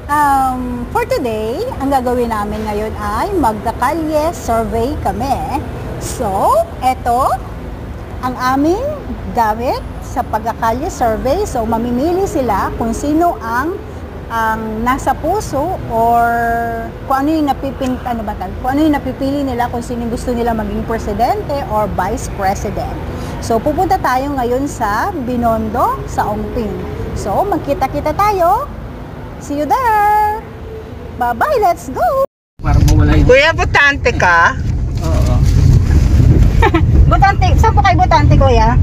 For today, ang gagawin namin ngayon ay magka-kalye survey kami. So, eto ang aming gamit sa pagka-kalye survey. So, mamimili sila kung sino ang nasa puso or kung ano yung napipili nila, kung sino gusto nila maging presidente or vice president. So, pupunta tayo ngayon sa Binondo, sa Ongpin. So, magkita-kita tayo. See you there! Bye-bye! Let's go! Para mawala yun. Kuya, botante ka? Oo. Botante, saan po kayo botante, kuya?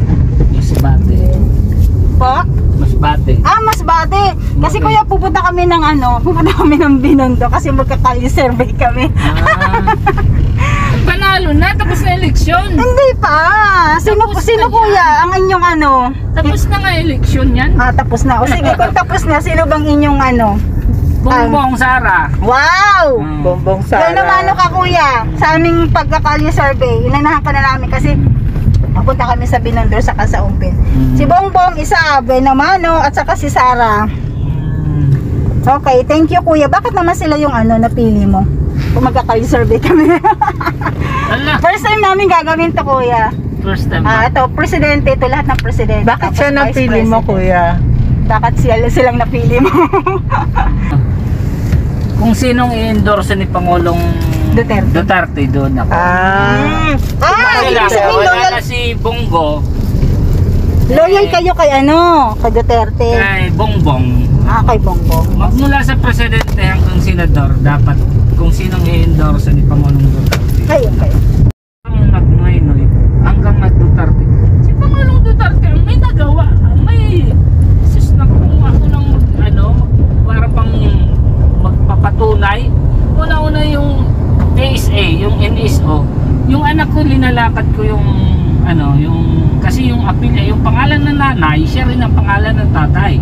Masbate. Po? Masbate. Masbate. Kasi kuya, pupunta kami ng Binondo kasi magka-kalyesurvey kami. Panalo na, tapos na eleksyon. Hindi pa. Sino kuya? Ang inyong Tapos na nga eleksyon yan. Tapos na. O sige, kung tapos na, sino bang inyong Bongbong Sara. Wow! Bongbong Sara. Kaya ka kuya, sa aming pagka-kalyesurvey, inanahan ka na namin kasi papunta kami sa Binondo saka sa Ongpin. Si Bongbong isa, Benamano, at saka si Sara. Okay, thank you kuya. Bakit naman sila yung napili mo? Kung magka-kalyesurvey kami. First time namin gagawin to kuya. First time. Ito, presidente, ito lahat ng presidente. Bakit siya napili mo kuya? Bakit silang napili mo? Kung sinong i-endorse ni Pangulong Duterte doon ako. Wala na si Bongo. Loyal kayo kay kay Duterte. Kay Bongbong. Kay Bongbong. Magmula sa presidente hanggang senador, dapat kung sinong i-endorse ni Pangulong Duterte. Kayo. Ang magnoy-noy hanggang Duterte. Si Pangulong Duterte ang may nagawa, may sis na kung ako lang para pang magpapatunay. Una-una yung ASA, yung NSO. Yung anak ko, linalakad ko yung kasi yung apelya, yung pangalan ng nanay, siya rin ang pangalan ng tatay.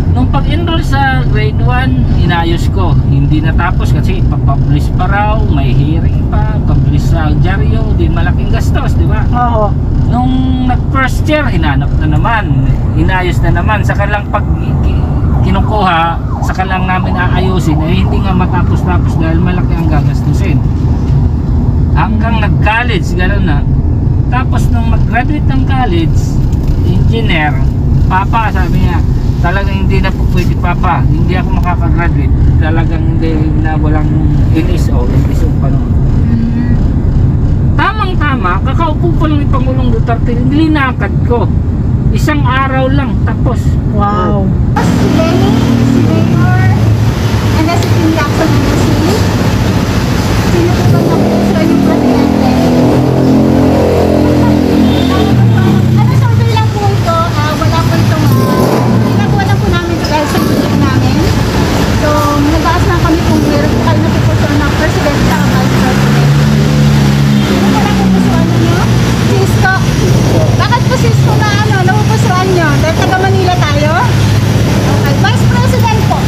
Nung pag-enroll sa grade 1, inayos ko. Hindi natapos kasi papublish pa raw, may hearing pa, publish sa dyaryo, din malaking gastos, di ba? Nung nag-first year, hinanap na naman, inayos na naman, saka lang pag kinukuha, saka lang namin aayusin, hindi nga matapos-tapos dahil malaki ang gagastusin. Hanggang nag-college, gano'n na. Tapos nung mag-graduate ng college, engineer, papa, sabi niya, talagang hindi na po pwede papa, hindi ako makakagraduate, talagang hindi na walang NSO pa noon. Tamang-tama, kakaupo pa lang ni Pangulong Duterte, linakad ko. Isang araw lang, tapos. Wow! Si Lenny, si Mayor, and then si Tim Jackson and si sino po bang napuso yung presidente? Survey lang po ito, wala po itong ginagawa lang po namin ito dahil sa YouTube namin. So, nag-aas lang kami kung meron po kayo napupuso ng presidente sa vice president. Sino po napupusuan nyo? Si Isko. Bakit po si Isko na napupusuan nyo? Dahil taga Manila tayo? Okay, vice president po.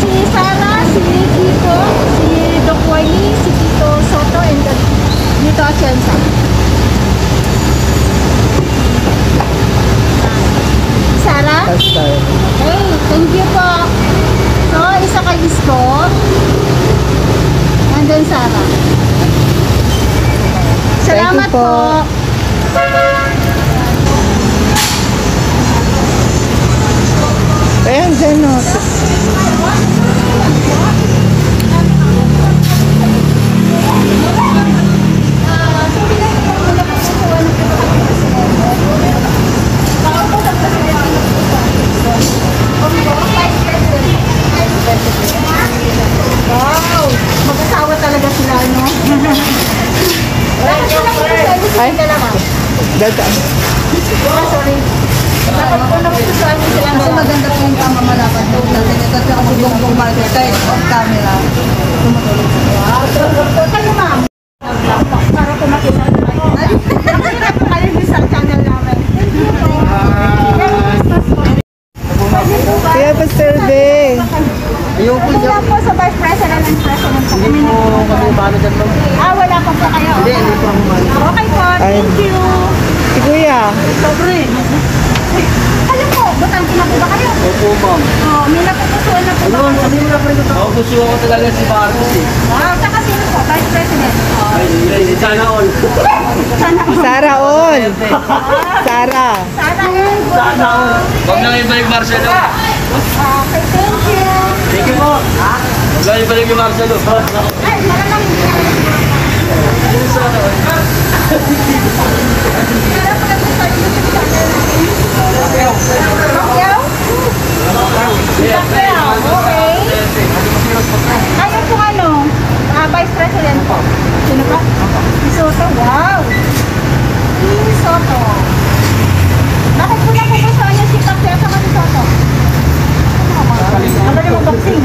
Si Sara, si Kiko, si Doc Wiley, si Tito Soto, and Dito Atienza. Sara? Okay, thank you po. So, isa kay Isko. And then Sara. Salamat po. Ayan, dyan o. Wow! Mag-asawa talaga sila, no? Ay, dadan. Sorry. Dapat po napupusuan mo sila. Kasi maganda po yung pamamalakad doon natin. Kasi ako si Bongbong Market kahit off camera. Tumutulog sa Kayo, ma'am. Para ko makita tayo. Nakasirap po kayo sa channel namin. Kaya pa survey. Wala po sa vice president and president po. Hindi mo kami umano dyan mo. Wala pa po kayo. Hindi po umano. Okay po, thank you. Si Kuya. Sobre. kayo po? Butante na po ba kayo? Opo, ma'am. Oh, may napupusuan na po ba Ayun, kayo? sabihin na rin ito. Napupuso ako talaga si Marcos eh. Wow, saka sino po? Vice President? Ay, sana all. Sana all. Sara all. Sara. Sana all. Sana all. Huwag nang ibalik Marcelo. Okay, thank you. Thank you po. Huwag nang ibalik yung Marcelo. Ay, malamang. Sana all. Bakyaw? Bakyaw, okay. Ano po ano? Vice President po. Sino po? Si Soto, wow. Si Soto. Bakit po napupusuan niya si Bakyaw sa si Soto? Magaling mo boxing.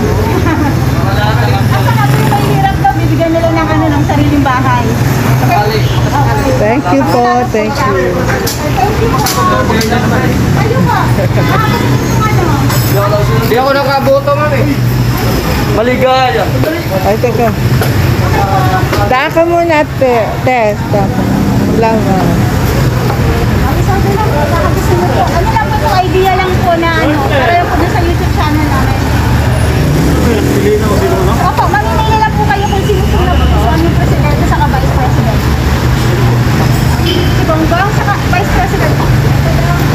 At saka po yung mahihirap daw, bibigyan nila ng ano, ng sariling bahay. Okay? Thank you po. Thank you. Thank you po. Kayo po. Ano? Hindi ako nakaboto, ma'am eh. Maligaya. Ay, teka. Daan ka muna, test. Lang. Sabi lang po, gusto mo po. Ano lang po ito, idea lang po na ano, para lang po na sa YouTube channel namin. Opo, mamimili lang po kayo kung sino po na po yung presidente sa vice president. Si Bongbong sa vice president po.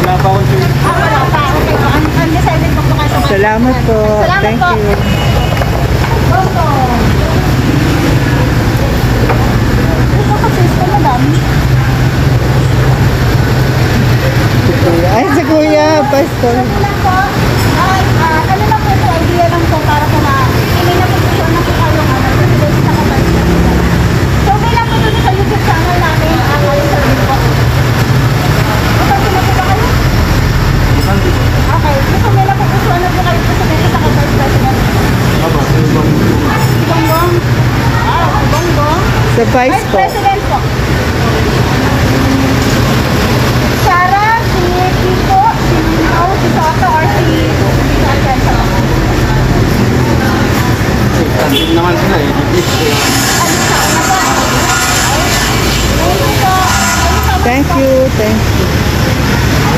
Wala pa akong sila. Wala pa. Okay po. Undecided po kayo sa vice Salamat president. po. Salamat Thank po. you. Bongbong. Ito kasi ito, madam. Si Kuya. Ay, si Kuya. Pastor. Ano lang po, ano lang po ito, idea lang po para po hindi na po po na po kayo presidente sa vice president. So, may lang po dun sa YouTube channel namin, kalyesurvey po. Kapag na po ba kayo? Okay, gusto may lang po po na po kayo presidente sa vice president. Si Bongbong. Si Bongbong. Sa Vice Vice po. President po. Sara, si Kiko, si Lino, si Soto, or si Alcanza. Kantin naman sila eh. Thank you. Thank you.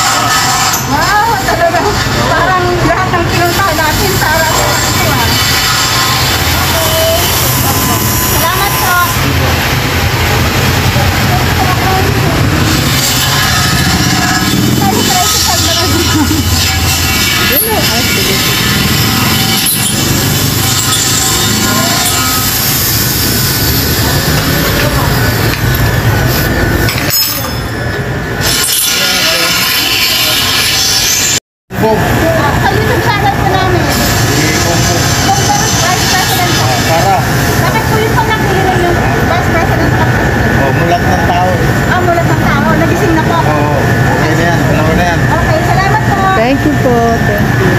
Wow, talaga. Parang lahat ng pinuntahan natin, Sara. Okay. Salamat po. Sa YouTube channel po namin. Bongbong Vice President po. Para. Bakit po yung napili rin yung Vice President sa President? Oh, mulat ng tao. Mulat ng tao. Nagising na po. Oo. Okay na yan. Panahon na yan. Okay, salamat po. Thank you po. Thank you.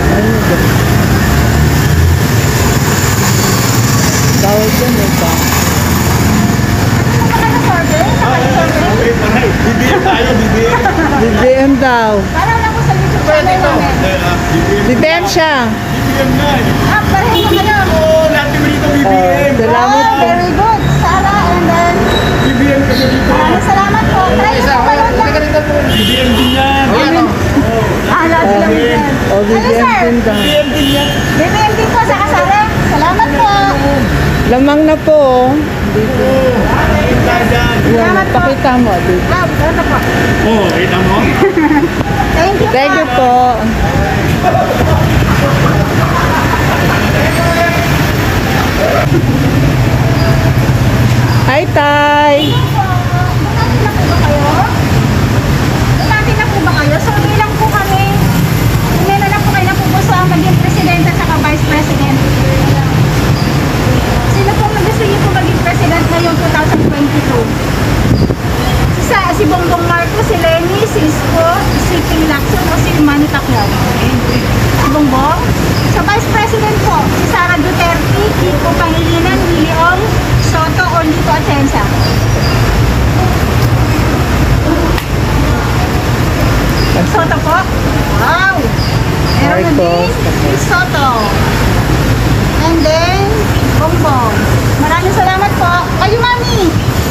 Ayun. Tawag dyan eh ba? Ano ka survey? Survey? BBM tayo, BBM. BBM daw. Parang lang po sa YouTube channel namin. BBM siya. BBM na eh. Pareho mo kayo. Oo, natin dito BBM. Salamat po. Very good. Sara, and then, BBM kasi dito. maraming salamat po. Try nyo po kayo lang. BBM din yan. Lagi lang yan. O, BBM sir? din daw. BBM din yan. BBM din po sa Kasara. Salamat po. Lamang na po. Dito. Yan, Salamat po. pakita mo. Dito. Ito po. Oo, kita mo. Thank you po. Thank you po. Hi, Tay. Butante na po ba kayo? Butante na po ba kayo? Survey lang po kami. Hindi na lang po kayo napupuso ang maging presidente at vice president. Sino pong gusto niyo po maging president ngayong 2022? Si Bongbong Marcos, si Lenny, si Isko, si Ping Lacson o si Manny Pacquiao? Si Bongbong? Sa vice president po, si Sara Duterte, Kiko Pangilinan, Willie Ong, Soto o Lito Atienza?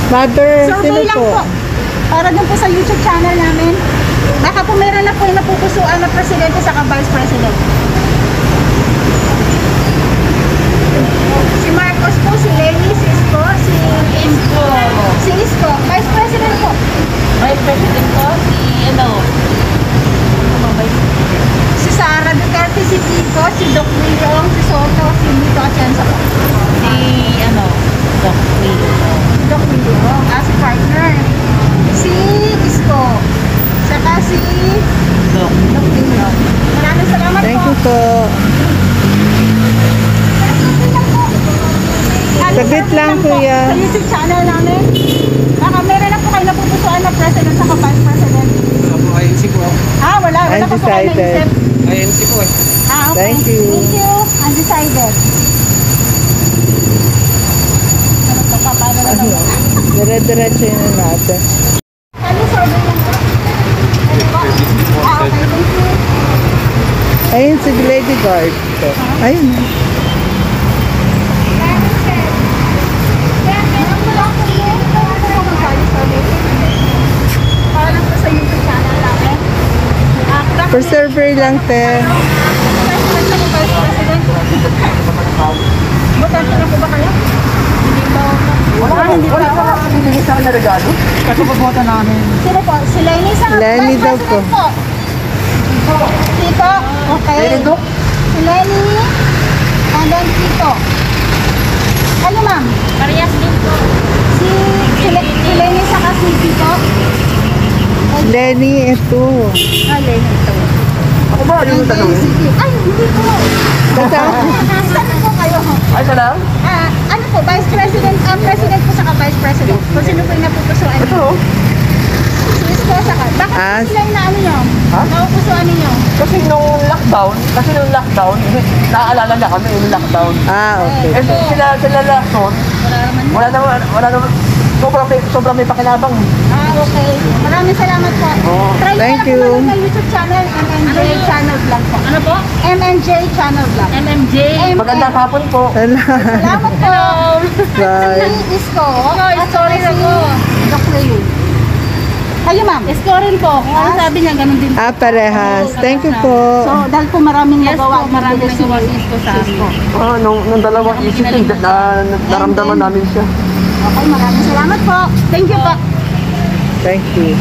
Mother, sino Survey lang po? po. Para dun po sa YouTube channel namin. Baka po meron na po yung napupusuan na presidente sa vice president. Si Marcos po, si Lenny, si Isko, si Isko. Vice president po. Vice President ko, Si Sara Duterte, si Kiko, si Doc William, si Soto, si Mito Atienza po. Doc William, si partner. Si Isko. Saka si Doc William. Maraming salamat Thank po. you po. Saglit lang, kuya. Sa YouTube channel namin. Baka meron na po kayo napupusuan na president sa vice president. INC po. Wala pa po kayo Undecided. naisip. INC po eh. Okay. Thank you. Thank you. Undecided. Ano to, paano na lang? Dire-diretso yun na natin. Kalyesurvey lang po. Ano po? Okay, thank you. Ayun, si Lady Guard. Ayun. Para lang po sa YouTube channel namin. For survey lang, te. Botante na po ba kayo? Hindi pa. Hindi sa akin na regalo. Kasi pagbuta namin. Sino po? Si Lenny sa Lenny vice daw president po. Tito, okay. Lenny Doc? Si Lenny, and then Tito. Ano ma'am? Parehas din po. Si Lenny saka si Tito. Lenny, ito. Lenny ito. Ako ba? Ano yung tanong? Ay, hindi po. Saan po kayo? Ay, sa lang? Ano po, Vice President, President po saka Vice President. Kung sino po yung napupusuan Ito niyo? oh. Si Isko saka. Bakit Ah. sila yung naano niyo? Ha? Napupusuan ninyo? Kasi nung lockdown, naaalala na kami yung lockdown. Okay. Eh, sila Lacson, wala naman, sobrang may pakinabang. Okay. Maraming salamat po. Oo. Try Thank nyo you. na po namin YouTube channel, MMJ Channel Vlog po. Ano po? MMJ Channel Vlog. MMJ. Magandang hapon po. Salamat po. Bye. Si Isko. Isko rin ako. Doc Willie. Kayo ma'am. Isko rin po. Kung ano sabi niya, ganun din. Parehas. Thank you po. So, dahil po maraming Yes nagawa. po, maraming nagawa si Isko sa amin. Nung dalawang isip, naramdaman namin siya. Okay, maraming salamat po. Thank you po. Thank you.